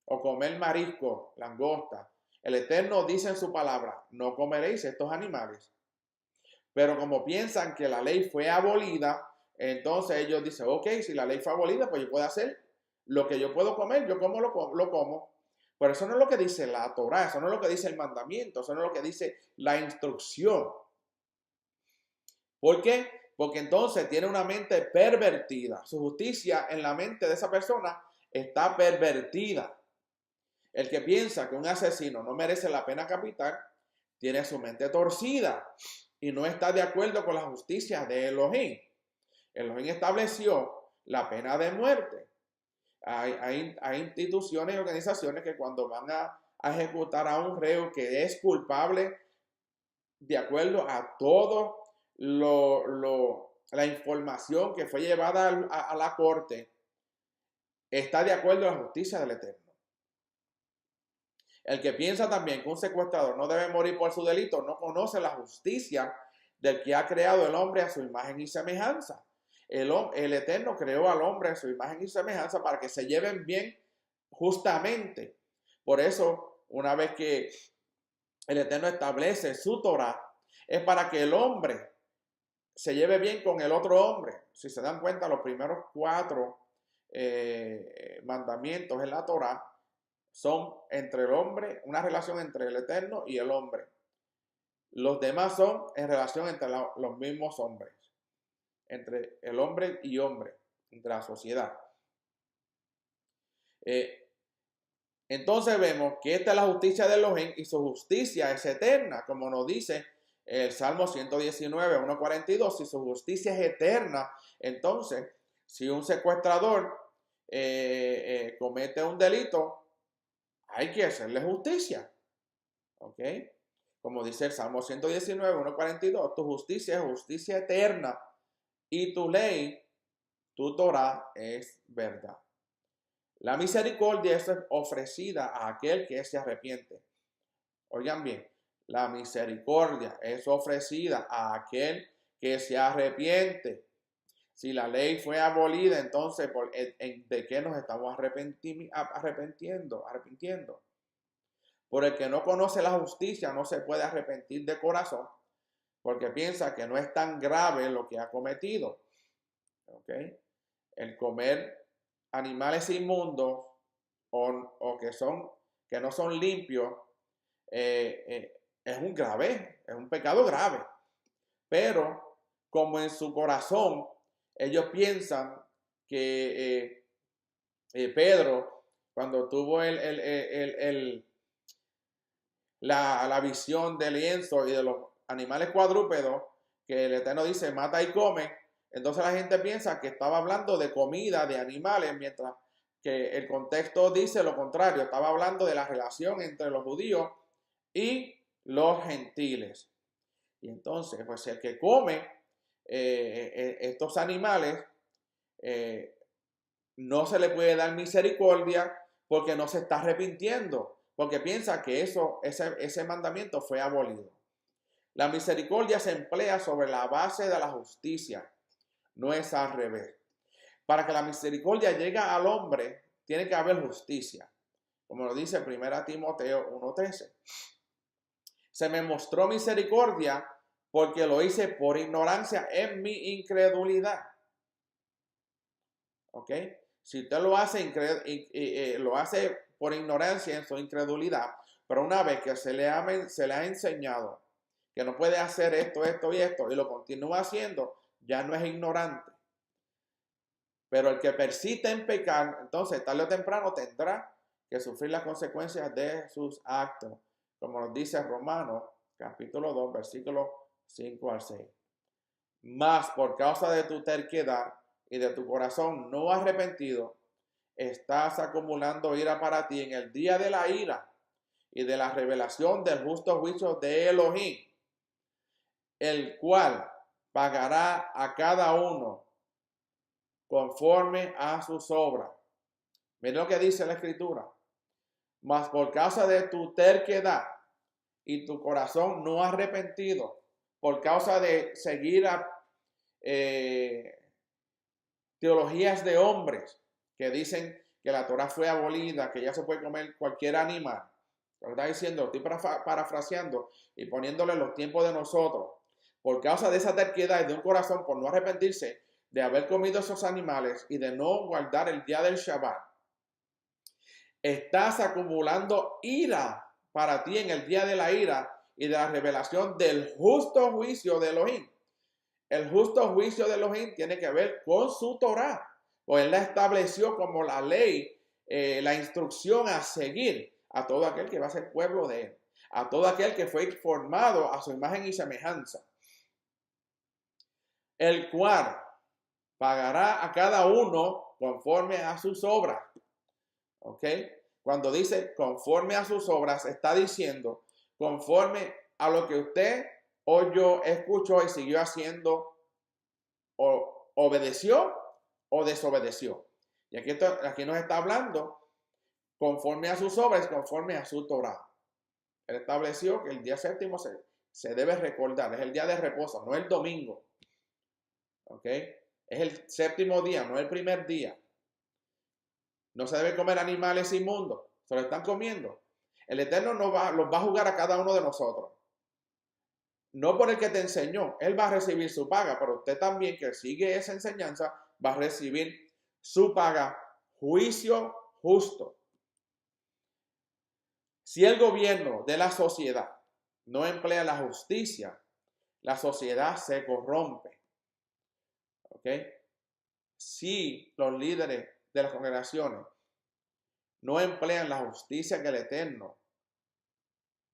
o comer marisco, langosta. El Eterno dice en su palabra, no comeréis estos animales. Pero como piensan que la ley fue abolida, entonces ellos dicen, ok, si la ley fue abolida, pues yo puedo hacer lo que yo puedo comer, yo como lo como. Pero eso no es lo que dice la Torá, eso no es lo que dice el mandamiento, eso no es lo que dice la instrucción. ¿Por qué? Porque entonces tiene una mente pervertida. Su justicia en la mente de esa persona está pervertida. El que piensa que un asesino no merece la pena capital, tiene su mente torcida y no está de acuerdo con la justicia de Elohim. Elohim estableció la pena de muerte. Hay instituciones y organizaciones que cuando van a ejecutar a un reo que es culpable, de acuerdo a todo la información que fue llevada a la corte, está de acuerdo a la justicia del Eterno. El que piensa también que un secuestrador no debe morir por su delito no conoce la justicia del que ha creado el hombre a su imagen y semejanza. El Eterno creó al hombre a su imagen y semejanza para que se lleven bien justamente. Por eso, una vez que el Eterno establece su Torah, es para que el hombre se lleve bien con el otro hombre. Si se dan cuenta, los primeros 4 mandamientos en la Torah son entre el hombre, una relación entre el Eterno y el hombre. Los demás son en relación entre los mismos hombres, entre el hombre y hombre, entre la sociedad. Entonces vemos que esta es la justicia de Elohim y su justicia es eterna, como nos dice el Salmo 119, 1:42. Si su justicia es eterna, entonces si un secuestrador comete un delito, hay que hacerle justicia. ¿Ok? Como dice el Salmo 119, 1:42, tu justicia es justicia eterna y tu ley, tu Torah, es verdad. La misericordia es ofrecida a aquel que se arrepiente. Oigan bien, la misericordia es ofrecida a aquel que se arrepiente. Si la ley fue abolida, entonces, ¿de qué nos estamos arrepintiendo? Por el que no conoce la justicia no se puede arrepentir de corazón porque piensa que no es tan grave lo que ha cometido. ¿Ok? El comer animales inmundos o que no son limpios es un pecado grave. Pero como en su corazón ellos piensan que Pedro, cuando tuvo la visión del lienzo y de los animales cuadrúpedos, que el Eterno dice, mata y come, entonces la gente piensa que estaba hablando de comida, de animales, mientras que el contexto dice lo contrario, estaba hablando de la relación entre los judíos y los gentiles. Y entonces, pues el que come estos animales, no se le puede dar misericordia porque no se está arrepintiendo, porque piensa que ese mandamiento fue abolido. La misericordia se emplea sobre la base de la justicia, no es al revés. Para que la misericordia llegue al hombre, tiene que haber justicia, como lo dice 1 Timoteo 1:13. Se me mostró misericordia porque lo hice por ignorancia en mi incredulidad. ¿Ok? Si usted lo hace por ignorancia en su incredulidad, pero una vez que se le ha enseñado que no puede hacer esto y lo continúa haciendo, ya no es ignorante. Pero el que persiste en pecar, entonces tarde o temprano tendrá que sufrir las consecuencias de sus actos, como nos dice Romanos capítulo 2, versículos 5 al 6. Mas por causa de tu terquedad y de tu corazón no arrepentido, estás acumulando ira para ti en el día de la ira y de la revelación del justo juicio de Elohim, el cual pagará a cada uno conforme a sus obras. Miren lo que dice la Escritura. Mas por causa de tu terquedad y tu corazón no arrepentido, por causa de seguir a teologías de hombres que dicen que la Torah fue abolida, que ya se puede comer cualquier animal. Lo está diciendo, estoy parafraseando y poniéndole los tiempos de nosotros. Por causa de esa terquedad y de un corazón por no arrepentirse de haber comido esos animales y de no guardar el día del Shabbat, estás acumulando ira para ti en el día de la ira y de la revelación del justo juicio de Elohim. El justo juicio de Elohim tiene que ver con su Torah, pues él la estableció como la ley, la instrucción a seguir a todo aquel que va a ser pueblo de él, a todo aquel que fue formado a su imagen y semejanza, el cual pagará a cada uno conforme a sus obras. ¿Ok? Cuando dice conforme a sus obras, está diciendo conforme a lo que usted oyó, escuchó y siguió haciendo, o obedeció o desobedeció. Y aquí nos está hablando conforme a sus obras, conforme a su Torah. Él estableció que el día séptimo se debe recordar, es el día de reposo, no el domingo. ¿Ok? Es el séptimo día, no el primer día. No se debe comer animales inmundos, se lo están comiendo. El Eterno los va a juzgar a cada uno de nosotros. No por el que te enseñó, él va a recibir su paga, pero usted también que sigue esa enseñanza va a recibir su paga, juicio justo. Si el gobierno de la sociedad no emplea la justicia, la sociedad se corrompe. ¿Ok? Si los líderes de las congregaciones no emplean la justicia que el Eterno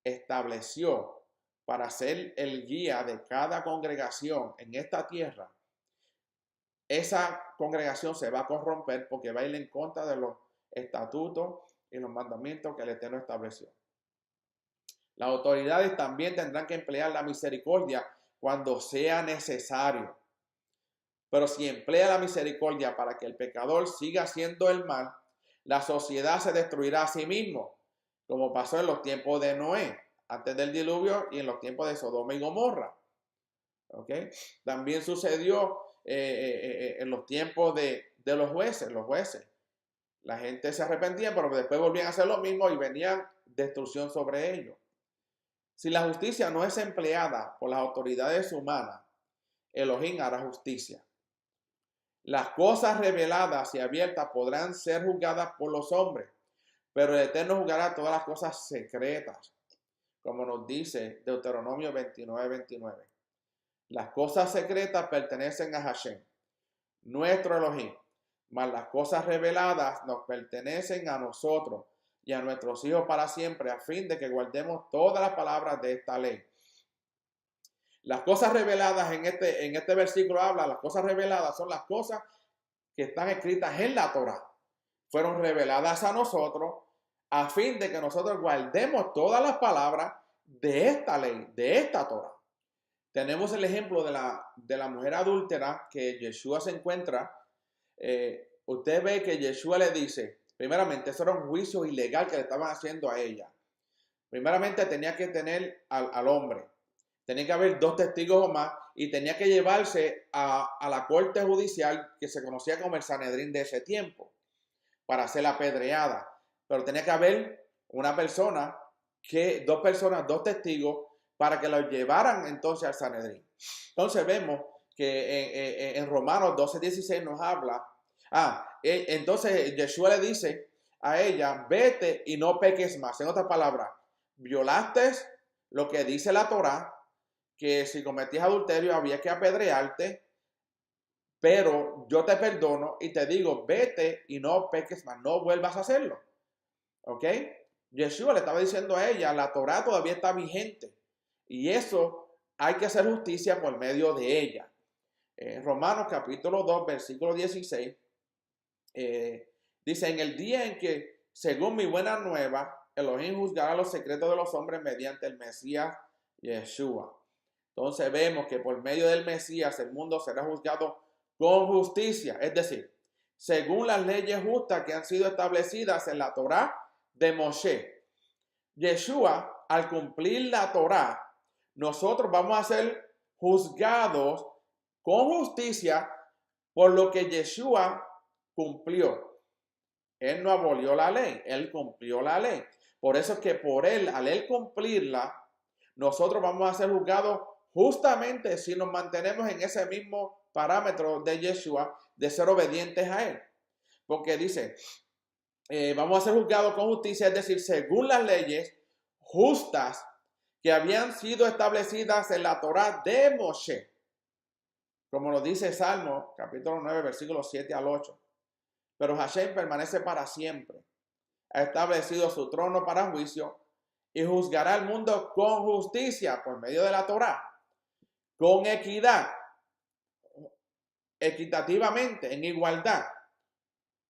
estableció para ser el guía de cada congregación en esta tierra, esa congregación se va a corromper porque va a ir en contra de los estatutos y los mandamientos que el Eterno estableció. Las autoridades también tendrán que emplear la misericordia cuando sea necesario. Pero si emplea la misericordia para que el pecador siga haciendo el mal, la sociedad se destruirá a sí mismo, como pasó en los tiempos de Noé, antes del diluvio, y en los tiempos de Sodoma y Gomorra. ¿Okay? También sucedió en los tiempos de los jueces. La gente se arrepentía, pero después volvían a hacer lo mismo y venía destrucción sobre ellos. Si la justicia no es empleada por las autoridades humanas, Elohim hará justicia. Las cosas reveladas y abiertas podrán ser juzgadas por los hombres, pero el Eterno juzgará todas las cosas secretas, como nos dice Deuteronomio 29:29. Las cosas secretas pertenecen a Hashem, nuestro Elohim, mas las cosas reveladas nos pertenecen a nosotros y a nuestros hijos para siempre, a fin de que guardemos todas las palabras de esta ley. Las cosas reveladas en este versículo las cosas reveladas son las cosas que están escritas en la Torah. Fueron reveladas a nosotros a fin de que nosotros guardemos todas las palabras de esta ley, de esta Torah. Tenemos el ejemplo de la mujer adúltera que Yeshua se encuentra. Usted ve que Yeshua le dice, primeramente, eso era un juicio ilegal que le estaban haciendo a ella. Primeramente tenía que tener al hombre. Tenía que haber 2 testigos o más y tenía que llevarse a la corte judicial que se conocía como el Sanedrín de ese tiempo para ser apedreada. Pero tenía que haber una persona, 2 testigos para que lo llevaran entonces al Sanedrín. Entonces vemos que en Romanos 12:16 nos habla, entonces Yeshua le dice a ella, vete y no peques más. En otras palabras, violaste lo que dice la Torah, que si cometías adulterio había que apedrearte, pero yo te perdono y te digo, vete y no peques más, no vuelvas a hacerlo. ¿Ok? Yeshua le estaba diciendo a ella, la Torah todavía está vigente y eso hay que hacer justicia por medio de ella. Romanos capítulo 2, versículo 16, dice, en el día en que, según mi buena nueva, Elohim juzgará los secretos de los hombres mediante el Mesías Yeshua. Entonces vemos que por medio del Mesías el mundo será juzgado con justicia, es decir, según las leyes justas que han sido establecidas en la Torá de Moshe. Yeshua, al cumplir la Torá, nosotros vamos a ser juzgados con justicia por lo que Yeshua cumplió. Él no abolió la ley, él cumplió la ley. Por eso es que por él, al él cumplirla, nosotros vamos a ser juzgados justamente si nos mantenemos en ese mismo parámetro de Yeshua, de ser obedientes a él. Porque dice, vamos a ser juzgados con justicia, es decir, según las leyes justas que habían sido establecidas en la Torá de Moshe. Como nos dice Salmo, capítulo 9, versículos 7 al 8. Pero Hashem permanece para siempre. Ha establecido su trono para juicio y juzgará al mundo con justicia por medio de la Torá, con equidad, equitativamente, en igualdad.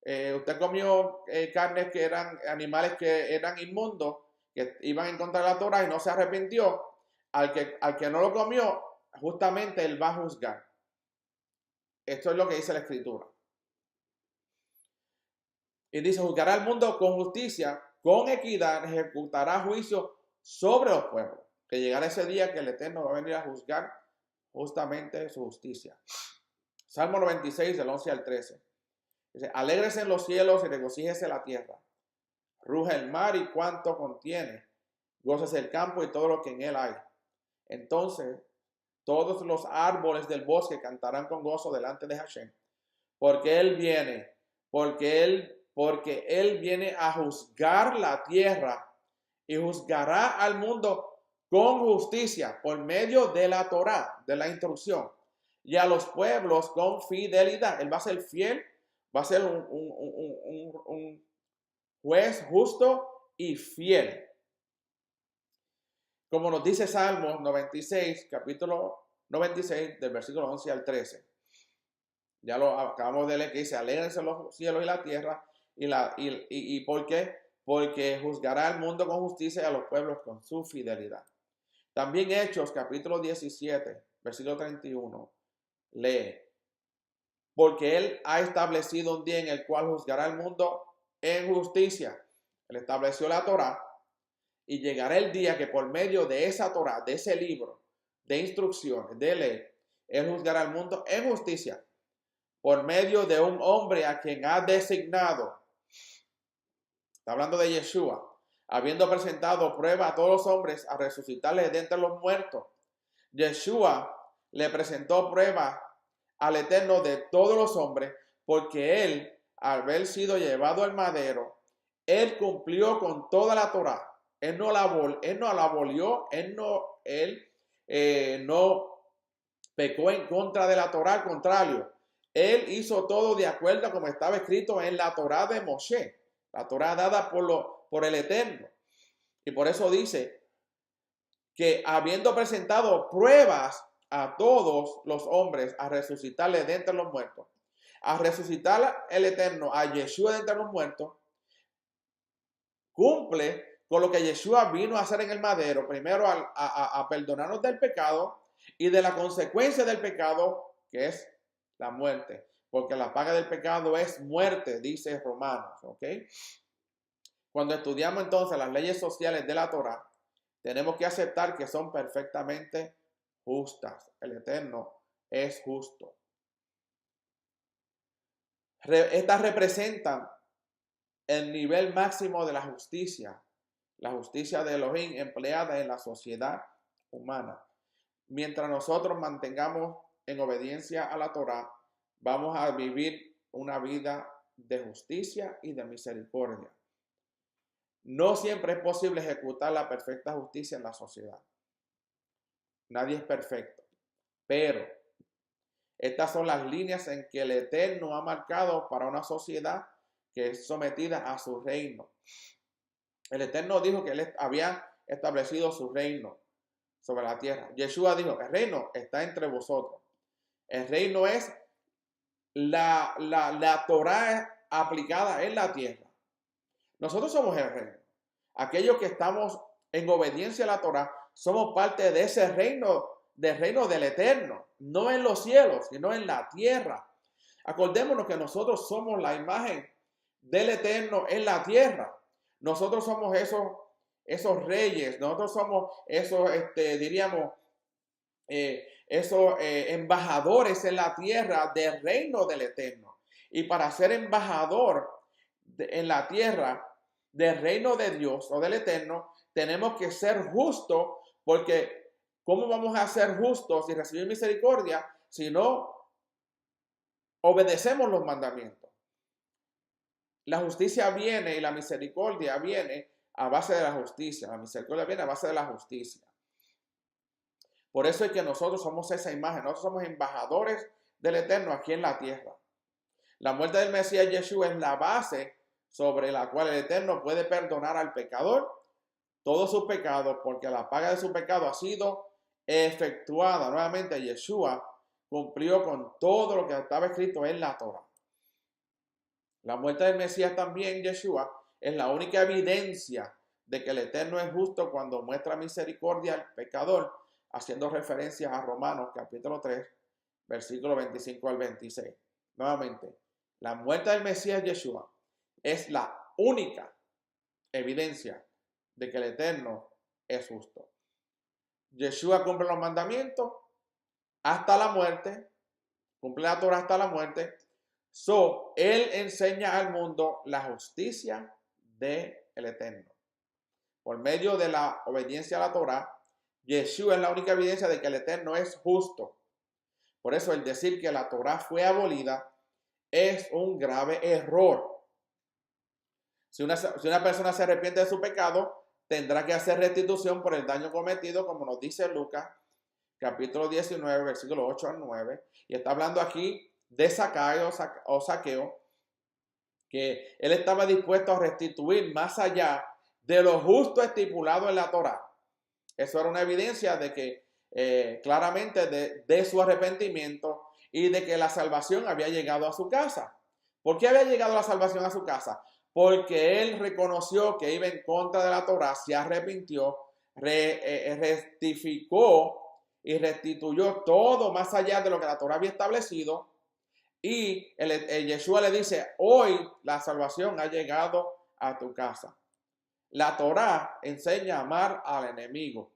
Usted comió carnes que eran animales que eran inmundos, que iban en contra de la Torá y no se arrepintió. Al que no lo comió, justamente él va a juzgar. Esto es lo que dice la Escritura. Y dice, juzgará al mundo con justicia, con equidad, ejecutará juicio sobre los pueblos. Que llegará ese día que el Eterno va a venir a juzgar justamente su justicia. Salmo 96, del 11 al 13. Dice, alégrese en los cielos y regocíjese la tierra. Ruge el mar y cuanto contiene. Gócese el campo y todo lo que en él hay. Entonces, todos los árboles del bosque cantarán con gozo delante de Hashem. Porque él viene, porque él viene a juzgar la tierra y juzgará al mundo con justicia por medio de la Torá, de la instrucción, y a los pueblos con fidelidad. Él va a ser fiel, va a ser un juez justo y fiel. Como nos dice Salmos 96, capítulo 96, del versículo 11 al 13. Ya lo acabamos de leer, que dice, alégrense los cielos y la tierra. ¿Y por qué? Porque juzgará al mundo con justicia y a los pueblos con su fidelidad. También Hechos, capítulo 17, versículo 31, lee, porque él ha establecido un día en el cual juzgará al mundo en justicia. Él estableció la Torá y llegará el día que por medio de esa Torá, de ese libro de instrucciones, de ley, él juzgará al mundo en justicia por medio de un hombre a quien ha designado. Está hablando de Yeshua, habiendo presentado prueba a todos los hombres a resucitarles de entre los muertos. Yeshua le presentó prueba al Eterno de todos los hombres, porque él, al haber sido llevado al madero, él cumplió con toda la Torá. Él no la abolió, él no pecó en contra de la Torá, al contrario. Él hizo todo de acuerdo como estaba escrito en la Torá de Moshe, la Torá dada por el Eterno. Y por eso dice que habiendo presentado pruebas a todos los hombres a resucitarle de entre los muertos, a resucitar el Eterno a Yeshua de entre los muertos, cumple con lo que Yeshua vino a hacer en el madero, primero a perdonarnos del pecado y de la consecuencia del pecado, que es la muerte, porque la paga del pecado es muerte, dice Romanos, ¿ok? Cuando estudiamos entonces las leyes sociales de la Torá, tenemos que aceptar que son perfectamente justas. El Eterno es justo. Estas representan el nivel máximo de la justicia de Elohim empleada en la sociedad humana. Mientras nosotros mantengamos en obediencia a la Torá, vamos a vivir una vida de justicia y de misericordia. No siempre es posible ejecutar la perfecta justicia en la sociedad. Nadie es perfecto, pero estas son las líneas en que el Eterno ha marcado para una sociedad que es sometida a su reino. El Eterno dijo que él había establecido su reino sobre la tierra. Yeshua dijo, el reino está entre vosotros. El reino es la Torá aplicada en la tierra. Nosotros somos el reino. Aquellos que estamos en obediencia a la Torá, somos parte de ese reino, del reino del Eterno, no en los cielos, sino en la tierra. Acordémonos que nosotros somos la imagen del Eterno en la tierra. Nosotros somos esos reyes, nosotros somos esos, diríamos, esos embajadores en la tierra del reino del Eterno. Y para ser embajador en la tierra del reino de Dios o del Eterno, tenemos que ser justos, porque ¿cómo vamos a ser justos y recibir misericordia si no obedecemos los mandamientos? La justicia viene y la misericordia viene a base de la justicia. La misericordia viene a base de la justicia. Por eso es que nosotros somos esa imagen. Nosotros somos embajadores del Eterno aquí en la tierra. La muerte del Mesías Yeshua es la base sobre la cual el Eterno puede perdonar al pecador todos sus pecados, porque la paga de su pecado ha sido efectuada. Nuevamente, Yeshua cumplió con todo lo que estaba escrito en la Torah. La muerte del Mesías también, Yeshua, es la única evidencia de que el Eterno es justo cuando muestra misericordia al pecador, haciendo referencia a Romanos capítulo 3, versículo 25 al 26. Nuevamente, la muerte del Mesías Yeshua es la única evidencia de que el Eterno es justo. Yeshua cumple los mandamientos hasta la muerte, cumple la Torah hasta la muerte. Él enseña al mundo la justicia del Eterno. Por medio de la obediencia a la Torah, Yeshua es la única evidencia de que el Eterno es justo. Por eso el decir que la Torah fue abolida es un grave error. Si una persona se arrepiente de su pecado, tendrá que hacer restitución por el daño cometido, como nos dice Lucas, capítulo 19, versículo 8 al 9. Y está hablando aquí de Zaqueo, que él estaba dispuesto a restituir más allá de lo justo estipulado en la Torah. Eso era una evidencia de que claramente de su arrepentimiento y de que la salvación había llegado a su casa. ¿Por qué había llegado la salvación a su casa? Porque él reconoció que iba en contra de la Torah, se arrepintió, rectificó y restituyó todo más allá de lo que la Torah había establecido. Y el Yeshua le dice, hoy la salvación ha llegado a tu casa. La Torah enseña a amar al enemigo.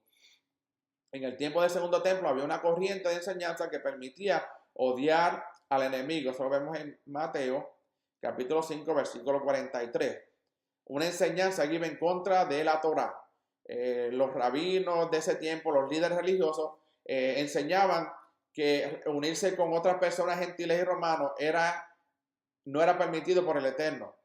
En el tiempo del segundo templo había una corriente de enseñanza que permitía odiar al enemigo. Eso lo vemos en Mateo, capítulo 5, versículo 43. Una enseñanza que iba en contra de la Torah. Los rabinos de ese tiempo, los líderes religiosos, enseñaban que unirse con otras personas gentiles y romanos no era permitido por el Eterno.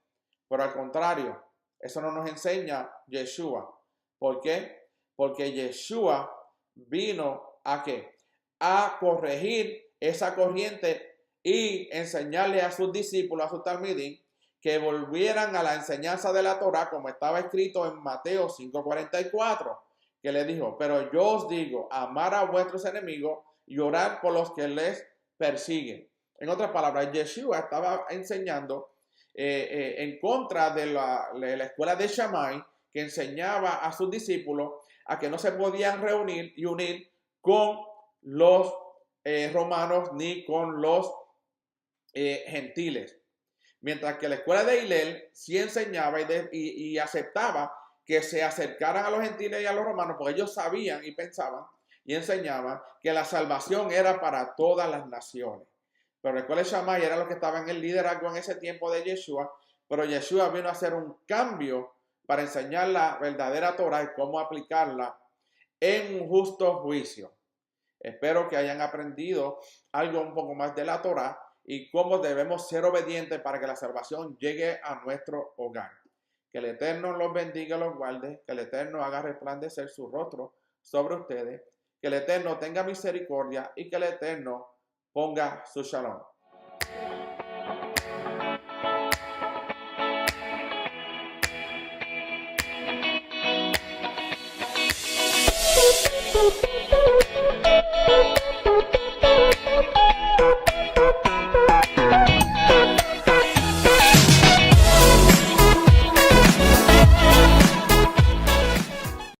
Pero al contrario, eso no nos enseña Yeshua. ¿Por qué? Porque Yeshua vino ¿a qué? A corregir esa corriente y enseñarle a sus discípulos, a sus talmidim, que volvieran a la enseñanza de la Torah, como estaba escrito en Mateo 5:44, que le dijo, pero yo os digo, amar a vuestros enemigos y orar por los que les persiguen. En otras palabras, Yeshua estaba enseñando en contra de la escuela de Shammai, que enseñaba a sus discípulos a que no se podían reunir y unir con los romanos ni con los gentiles. Mientras que la escuela de Hillel sí enseñaba y aceptaba que se acercaran a los gentiles y a los romanos, porque ellos sabían y pensaban y enseñaban que la salvación era para todas las naciones. Pero la escuela de Shammai era lo que estaba en el liderazgo en ese tiempo de Yeshua, pero Yeshua vino a hacer un cambio para enseñar la verdadera Torah y cómo aplicarla en un justo juicio. Espero que hayan aprendido algo un poco más de la Torah y cómo debemos ser obedientes para que la salvación llegue a nuestro hogar. Que el Eterno los bendiga y los guarde, que el Eterno haga resplandecer su rostro sobre ustedes, que el Eterno tenga misericordia y que el Eterno ponga su shalom. Thank you.